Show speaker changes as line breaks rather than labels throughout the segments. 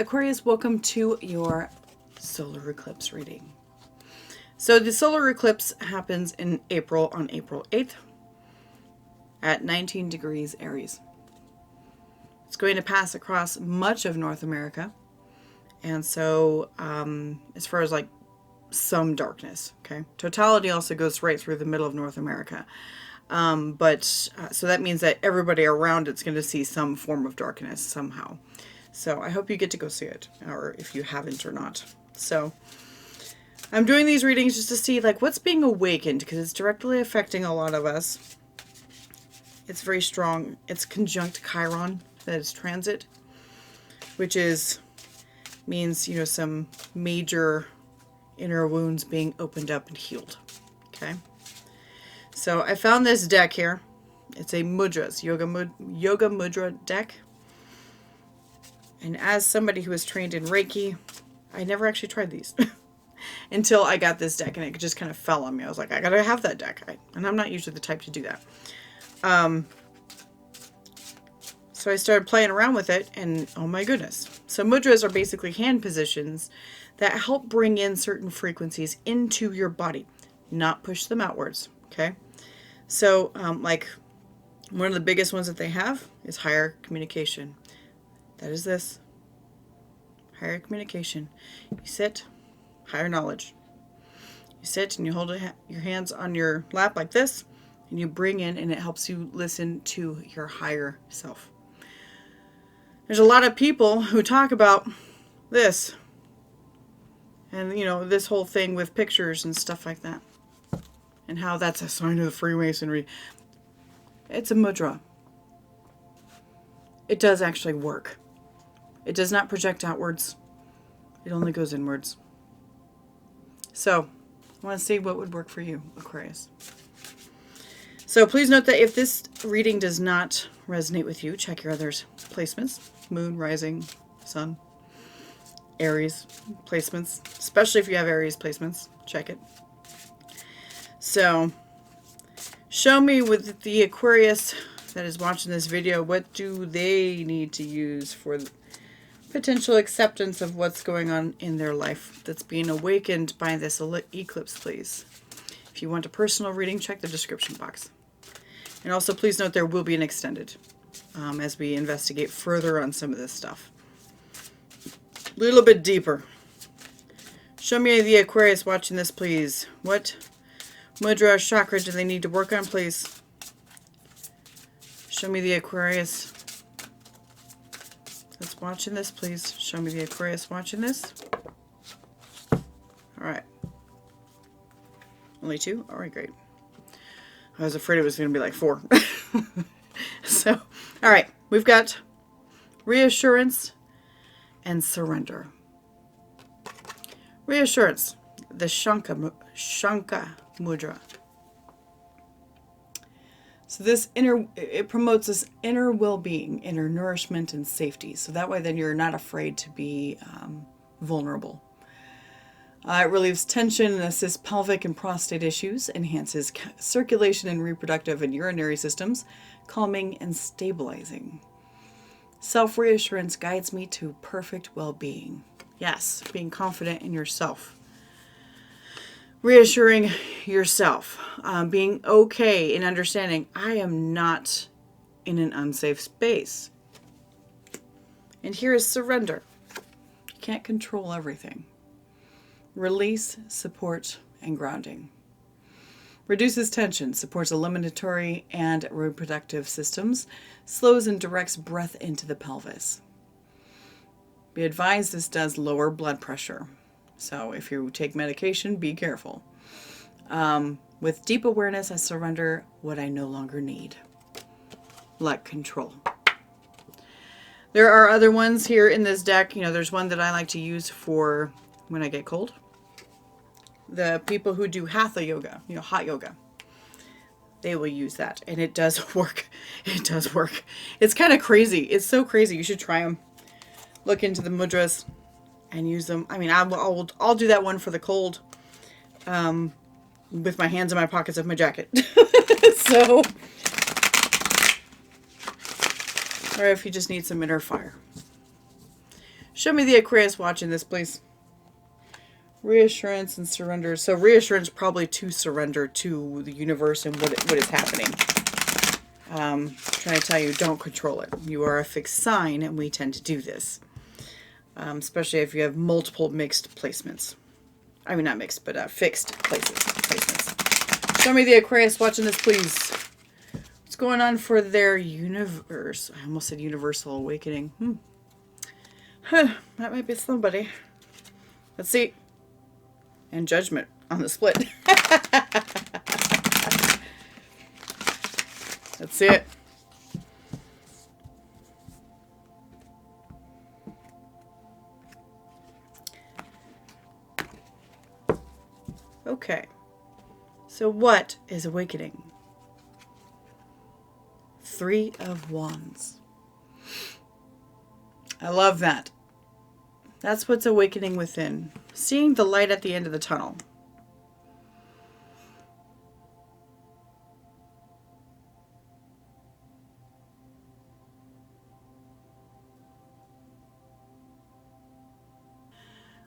Aquarius, welcome to your solar eclipse reading. So the solar eclipse happens in April, on April 8th at 19 degrees Aries. It's going to pass across much of North America. And so as far as like some darkness, okay? Totality also goes right through the middle of North America. So that means that everybody around it's going to see some form of darkness somehow. So I hope you get to go see it, or if you haven't or not. So I'm doing these readings just to see like what's being awakened, because it's directly affecting a lot of us. It's very strong. It's conjunct Chiron, that is transit, which means, you know, some major inner wounds being opened up and healed. Okay. So I found this deck here. It's a mudras, yoga mudra deck. And as somebody who is trained in Reiki, I never actually tried these until I got this deck, and it just kind of fell on me. I was like, I gotta have that deck. And I'm not usually the type to do that. So I started playing around with it, and oh my goodness. So mudras are basically hand positions that help bring in certain frequencies into your body, not push them outwards. Okay. So like one of the biggest ones that they have is higher communication. That is this. Higher communication. You sit, higher knowledge. You sit and you hold your hands on your lap like this, and you bring in, and it helps you listen to your higher self. There's a lot of people who talk about this, and you know, this whole thing with pictures and stuff like that, and how that's a sign of the Freemasonry. It's a mudra. It does actually work. It does not project outwards. It only goes inwards. So, I want to see what would work for you, Aquarius. So please note that if this reading does not resonate with you, check your other placements. Moon, rising, sun, Aries placements. Especially if you have Aries placements. Check it. So, show me with the Aquarius that is watching this video, what do they need to use for potential acceptance of what's going on in their life that's being awakened by this eclipse, please. If you want a personal reading, check the description box. And also please note there will be an extended as we investigate further on some of this stuff. A little bit deeper. Show me the Aquarius watching this, please. What mudra chakra do they need to work on, please? Show me the Aquarius that's watching this, please. Show me the Aquarius watching this. All right. Only 2? All right, great. I was afraid it was going to be like 4. So, all right. We've got reassurance and surrender. Reassurance. The Shanka mudra. So it promotes this inner well-being, inner nourishment, and safety. So that way then you're not afraid to be vulnerable. It relieves tension and assists pelvic and prostate issues, enhances circulation and reproductive and urinary systems, calming and stabilizing. Self-reassurance guides me to perfect well-being. Yes, being confident in yourself. Reassuring yourself, being okay in understanding I am not in an unsafe space. And here is surrender. You can't control everything. Release, support, and grounding. Reduces tension, supports eliminatory and reproductive systems, slows and directs breath into the pelvis. Be advised this does lower blood pressure. So if you take medication, be careful. With deep awareness, I surrender what I no longer need. Let control. There are other ones here in this deck. You know, there's one that I like to use for when I get cold. The people who do hatha yoga, you know, hot yoga, they will use that. And it does work. It does work. It's kind of crazy. It's so crazy. You should try them. Look into the mudras and use them. I mean, I'll do that one for the cold with my hands in my pockets of my jacket. So, or if you just need some inner fire. Show me the Aquarius watching this, please. Reassurance and surrender. So reassurance probably to surrender to the universe and what is happening. Trying to tell you, don't control it. You are a fixed sign, and we tend to do this. Especially if you have multiple mixed placements. I mean, not mixed, but fixed placements. Show me the Aquarius watching this, please. What's going on for their universe? I almost said universal awakening. That might be somebody. Let's see. And judgment on the split. Let's see it. Okay. So what is awakening? 3 of Wands. I love that. That's what's awakening within. Seeing the light at the end of the tunnel.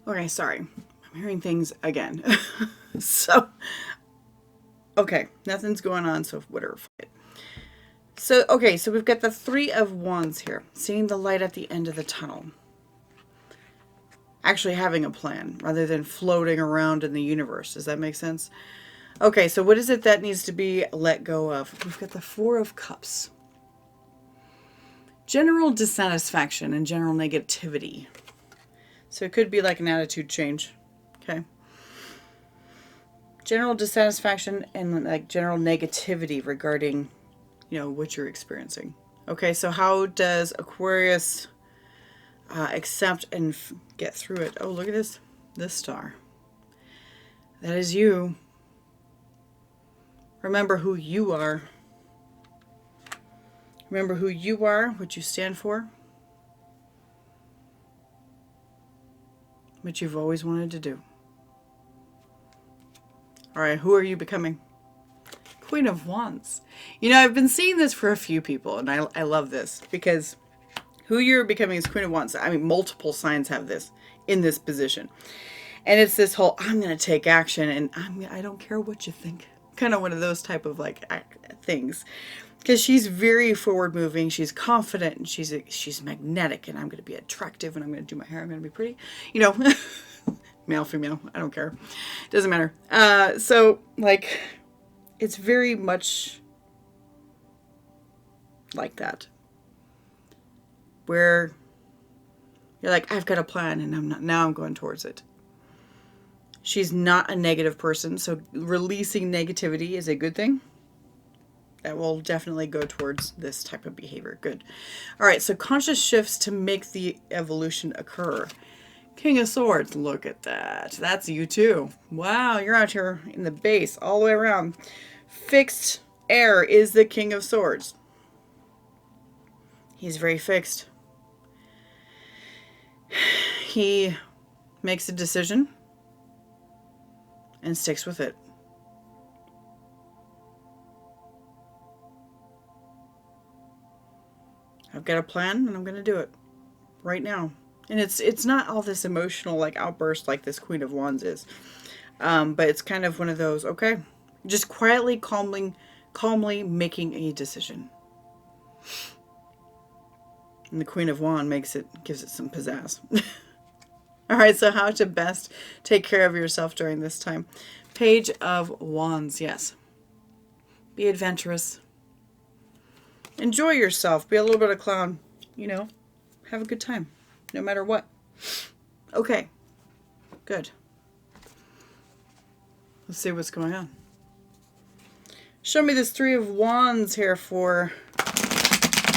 Okay, sorry. I'm hearing things again. So, okay, nothing's going on, so whatever. So, okay, so we've got the 3 of Wands here. Seeing the light at the end of the tunnel. Actually having a plan rather than floating around in the universe. Does that make sense? Okay, so what is it that needs to be let go of? We've got the 4 of Cups. General dissatisfaction and general negativity. So it could be like an attitude change. Okay. General dissatisfaction and like general negativity regarding, you know, what you're experiencing. Okay, so how does Aquarius accept and get through it? Oh, look at this. This star. That is you. Remember who you are. Remember who you are, what you stand for. What you've always wanted to do. All right, who are you becoming? Queen of Wands. You know, I've been seeing this for a few people, and I love this because who you're becoming is Queen of Wands. I mean, multiple signs have this in this position. And it's this whole, I'm going to take action, and I don't care what you think. Kind of one of those type of like things. Because she's very forward moving, she's confident, and she's magnetic, and I'm going to be attractive, and I'm going to do my hair, I'm going to be pretty. You know, male, female, I don't care. Doesn't matter. So, like, it's very much like that. Where you're like, I've got a plan, and I'm going towards it. She's not a negative person, so releasing negativity is a good thing. That will definitely go towards this type of behavior. Good. All right, so conscious shifts to make the evolution occur. King of Swords, look at that. That's you too. Wow, you're out here in the base all the way around. Fixed air is the King of Swords. He's very fixed. He makes a decision and sticks with it. I've got a plan and I'm going to do it right now. And it's not all this emotional like outburst like this Queen of Wands is. But it's kind of one of those, okay, just quietly, calmly making a decision. And the Queen of Wands gives it some pizzazz. All right, so how to best take care of yourself during this time. Page of Wands, yes. Be adventurous. Enjoy yourself. Be a little bit of a clown. You know, have a good time, no matter what. Okay, good. Let's see what's going on. Show me this 3 of Wands here for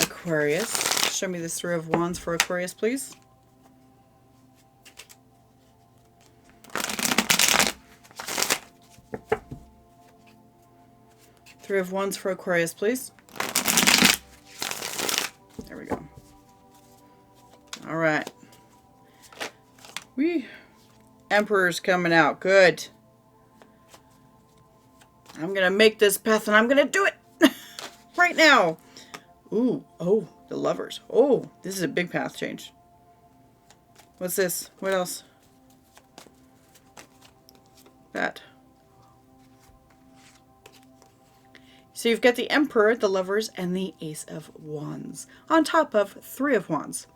Aquarius. Show me this 3 of Wands for Aquarius, please. Three of Wands for Aquarius, please. There we go. All right. Emperor's coming out. Good. I'm going to make this path and I'm going to do it right now. Ooh. Oh, the Lovers. Oh, this is a big path change. What's this? What else? That. So you've got the Emperor, the Lovers, and the Ace of Wands on top of 3 of Wands.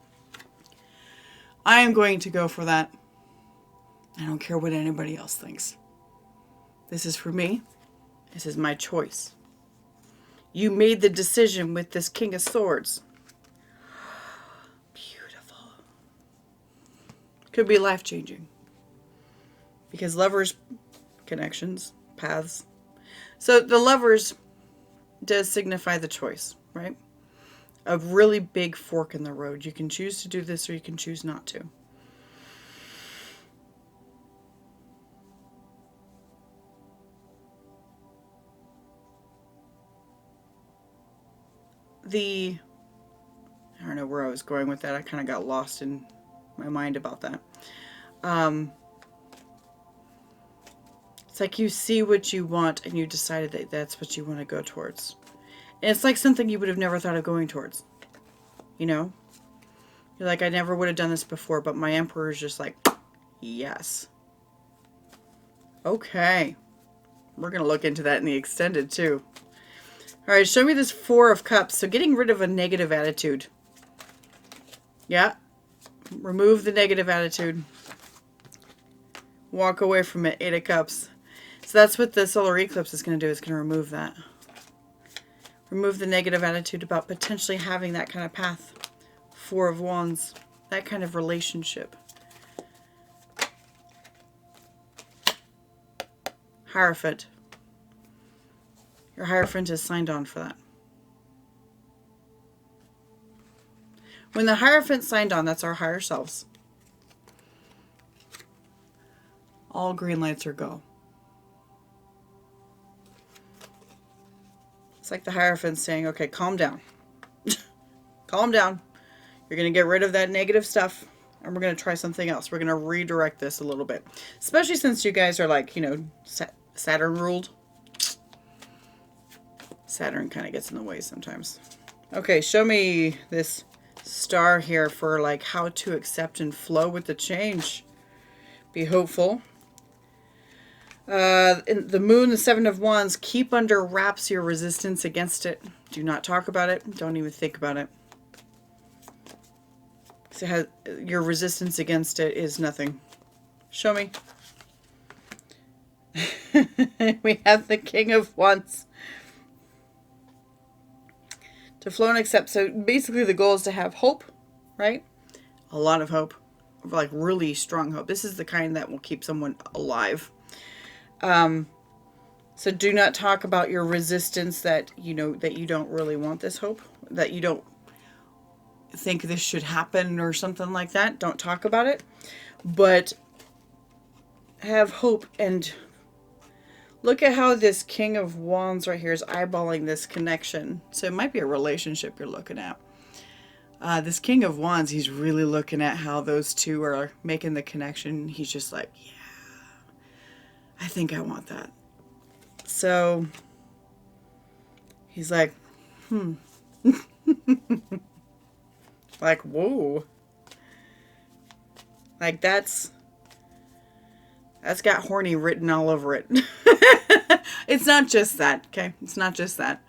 I am going to go for that. I don't care what anybody else thinks. This is for me. This is my choice. You made the decision with this King of Swords. Beautiful. Could be life-changing. Because lovers, connections, paths. So the Lovers does signify the choice, right? A really big fork in the road. You can choose to do this or you can choose not to. I don't know where I was going with that. I kind of got lost in my mind about that. It's like you see what you want and you decided that that's what you want to go towards. And it's like something you would have never thought of going towards. You know? You're like, I never would have done this before, but my Emperor is just like, yes. Okay. We're going to look into that in the extended too. All right, show me this 4 of Cups. So getting rid of a negative attitude. Yeah. Remove the negative attitude. Walk away from it. 8 of Cups. So that's what the solar eclipse is going to do. It's going to remove that. Remove the negative attitude about potentially having that kind of path. 4 of Wands. That kind of relationship. Hierophant. Your Hierophant is signed on for that. When the Hierophant signed on, that's our higher selves. All green lights are go. It's like the Hierophant saying, okay, calm down. Calm down. You're going to get rid of that negative stuff. And we're going to try something else. We're going to redirect this a little bit. Especially since you guys are like, you know, Saturn ruled. Saturn kind of gets in the way sometimes. Okay, show me this star here for like how to accept and flow with the change. Be hopeful. In the Moon, the 7 of Wands, keep under wraps your resistance against it. Do not talk about it. Don't even think about it. So your resistance against it is nothing. Show me. We have the King of Wands. To flow and accept. So basically the goal is to have hope, right? A lot of hope. Like really strong hope. This is the kind that will keep someone alive. So do not talk about your resistance that, you know, that you don't really want this hope. That you don't think this should happen or something like that. Don't talk about it. But have hope and look at how this King of Wands right here is eyeballing this connection. So it might be a relationship you're looking at. This King of Wands, he's really looking at how those two are making the connection. He's just like, yeah, I think I want that. So he's like, like, whoa. Like that's got horny written all over it. It's not just that, okay? It's not just that.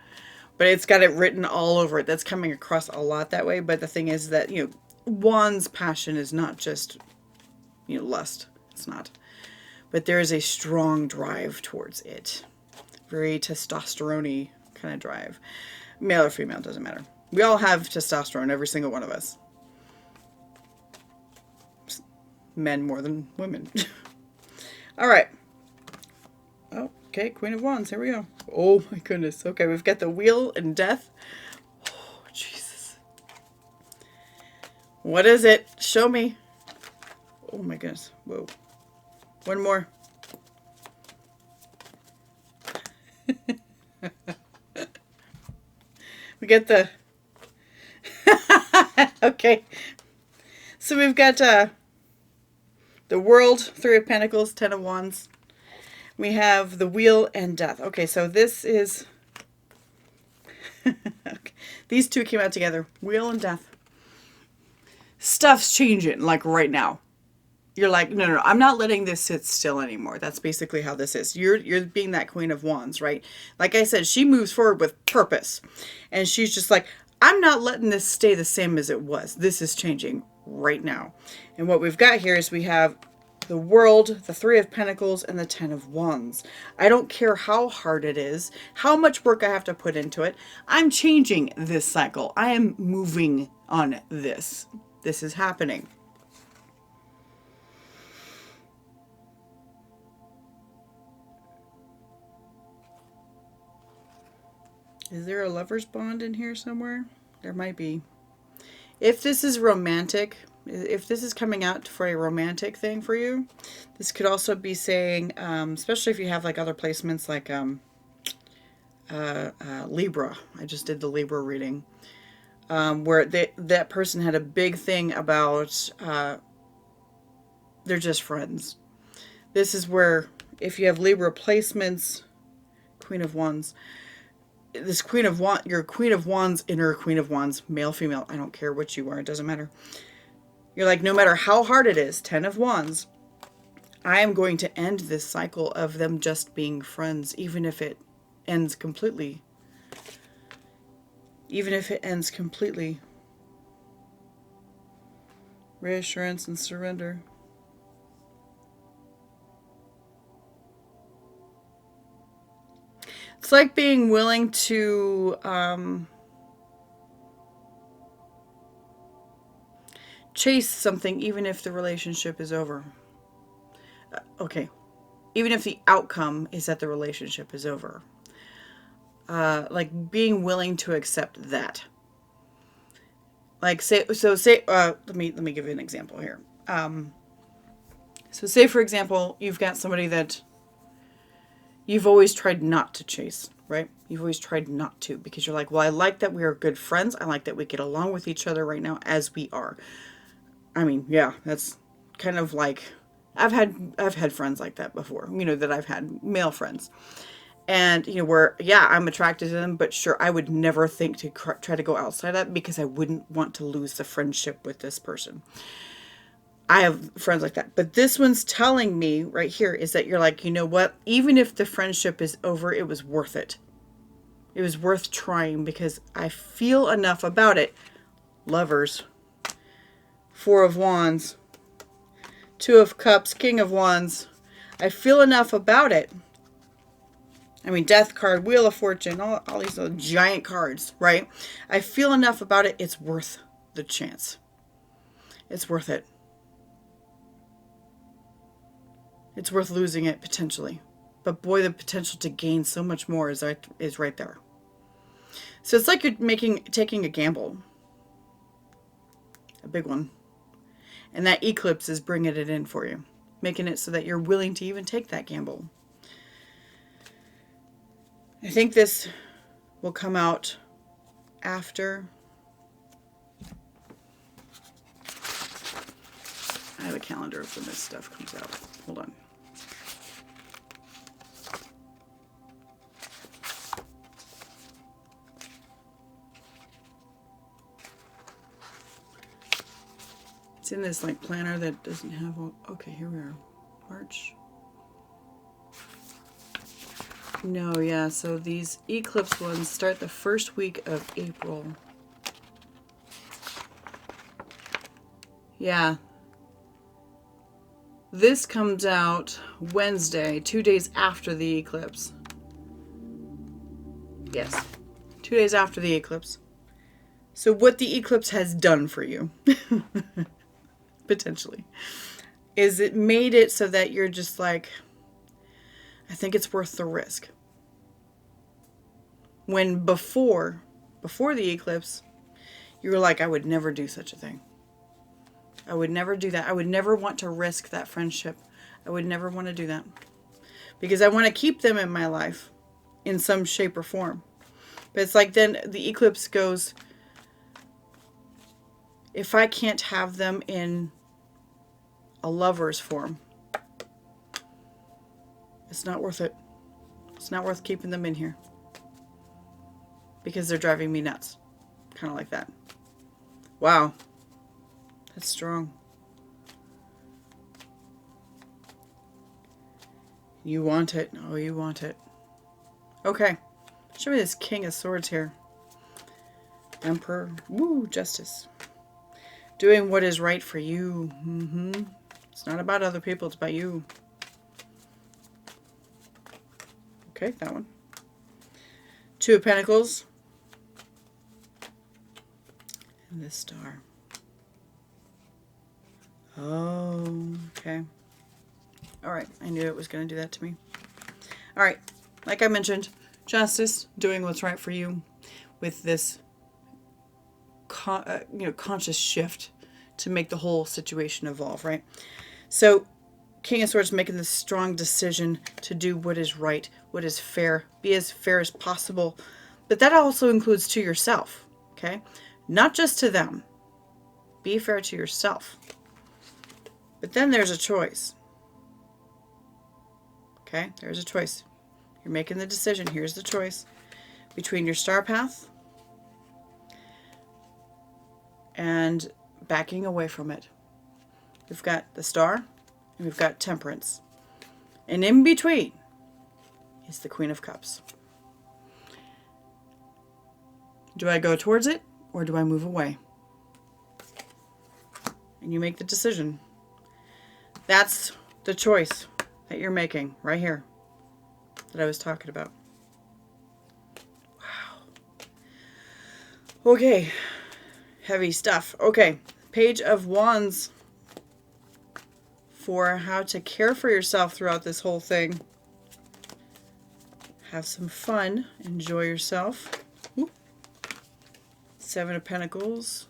But it's got it written all over it. That's coming across a lot that way. But the thing is that, you know, Wands' passion is not just, you know, lust. It's not. But there is a strong drive towards it. Very testosterone-y kind of drive. Male or female, doesn't matter. We all have testosterone, every single one of us. Men more than women. All right. Oh, okay, Queen of Wands. Here we go. Oh my goodness. Okay, we've got the Wheel and Death. Oh, Jesus. What is it? Show me. Oh my goodness. Whoa. One more. We get the... Okay. So we've got the World, 3 of Pentacles, 10 of Wands. We have the Wheel and Death. Okay, so this is... Okay. These two came out together. Wheel and Death. stuff's changing, like right now. You're like, no, no, no, I'm not letting this sit still anymore. That's basically how this is. You're being that Queen of Wands, right? Like I said, she moves forward with purpose. And she's just like, I'm not letting this stay the same as it was. This is changing right now. And what we've got here is we have the World, the Three of Pentacles, and the Ten of Wands. I don't care how hard it is, how much work I have to put into it. I'm changing this cycle. I am moving on this. This is happening. Is there a lover's bond in here somewhere? There might be. If this is romantic, if this is coming out for a romantic thing for you, this could also be saying, especially if you have like other placements like Libra. I just did the Libra reading. Where that person had a big thing about they're just friends. This is where, if you have Libra placements, Queen of Wands, this Queen of Wands, your Queen of Wands, inner Queen of Wands, male, female, I don't care what you are, it doesn't matter. You're like, no matter how hard it is, 10 of Wands, I am going to end this cycle of them just being friends, even if it ends completely. Even if it ends completely. Reassurance and surrender. It's like being willing to chase something even if the relationship is over. Okay. Even if the outcome is that the relationship is over. Like being willing to accept that. Like say let me give you an example here. So say for example, you've got somebody that you've always tried not to chase, right? You've always tried not to, because you're like, well, I like that we are good friends. I like that we get along with each other right now as we are. I mean, yeah, that's kind of like, I've had friends like that before, you know, that I've had male friends. And, you know, where, yeah, I'm attracted to them, but sure, I would never think to try to go outside that because I wouldn't want to lose the friendship with this person. I have friends like that. But this one's telling me right here is that you're like, you know what? Even if the friendship is over, it was worth it. It was worth trying because I feel enough about it. Lovers. Four of Wands. Two of Cups. King of Wands. I feel enough about it. I mean, Death card, Wheel of Fortune, all these little giant cards, right? I feel enough about it. It's worth the chance. It's worth it. It's worth losing it, potentially. But boy, the potential to gain so much more is right there. So it's like you're taking a gamble. A big one. And that eclipse is bringing it in for you. Making it so that you're willing to even take that gamble. I think this will come out after. I have a calendar of when this stuff comes out. Hold on. It's in this like planner that doesn't have. Okay, here we are. March. No, yeah, so these eclipse ones start the first week of April. Yeah. This comes out Wednesday, 2 days after the eclipse. Yes, 2 days after the eclipse. So what the eclipse has done for you, potentially, is it made it so that you're just like, I think it's worth the risk. When before the eclipse, you were like, I would never do such a thing. I would never do that. I would never want to risk that friendship. I would never want to do that. Because I want to keep them in my life in some shape or form. But it's like then the eclipse goes, if I can't have them in a lover's form, it's not worth it. It's not worth keeping them in here. Because they're driving me nuts. Kind of like that. Wow. That's strong. You want it. Oh, you want it. Okay. Show me this King of Swords here. Emperor. Woo, justice. Doing what is right for you. It's not about other people, it's about you. Okay, that one. Two of Pentacles. And this star. Oh, okay. Alright, I knew it was going to do that to me. Alright, like I mentioned, justice, doing what's right for you with this conscious shift to make the whole situation evolve, right? So, King of Swords making this strong decision to do what is right, what is fair, be as fair as possible. But that also includes to yourself, okay? Not just to them. Be fair to yourself. But then there's a choice. Okay, there's a choice. You're making the decision. Here's the choice between your star path and backing away from it. We've got the star and we've got temperance. And in between is the Queen of Cups. Do I go towards it or do I move away? And you make the decision. That's the choice that you're making right here that I was talking about. Wow. Okay. Heavy stuff. Okay. Page of Wands for how to care for yourself throughout this whole thing. Have some fun. Enjoy yourself. Ooh. Seven of Pentacles.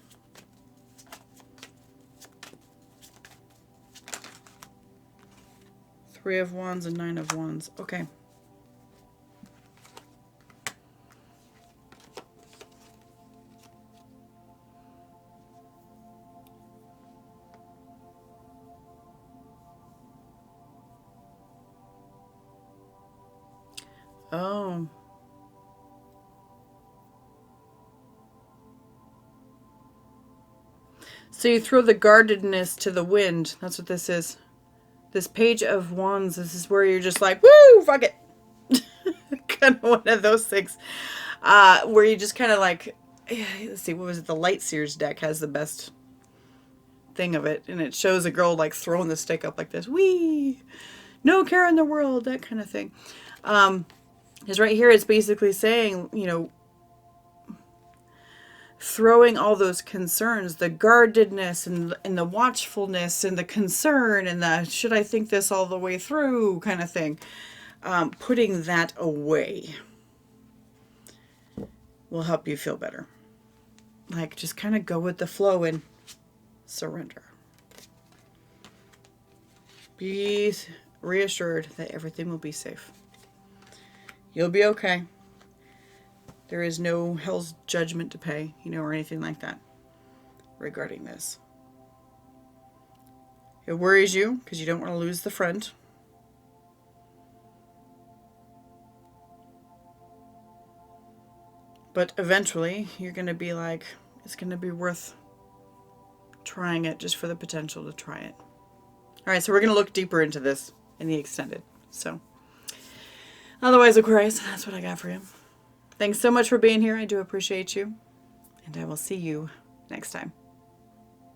Three of Wands and Nine of Wands. Okay. Oh. So you throw the guardedness to the wind. That's what this is. This Page of Wands, this is where you're just like, woo, fuck it. Kind of one of those things. Where you just kind of like, let's see, what was it? The Lightseers deck has the best thing of it. And it shows a girl like throwing the stick up like this. Wee! No care in the world, that kind of thing. Because right here it's basically saying, you know, throwing all those concerns, the guardedness and the watchfulness and the concern and the should I think this all the way through kind of thing. Putting that away will help you feel better. Like just kind of go with the flow and surrender. Be reassured that everything will be safe. You'll be okay. There is no hell's judgment to pay, you know, or anything like that regarding this. It worries you because you don't want to lose the friend. But eventually you're going to be like, it's going to be worth trying it just for the potential to try it. All right, so we're going to look deeper into this in the extended. So otherwise, Aquarius, that's what I got for you. Thanks so much for being here. I do appreciate you. And I will see you next time.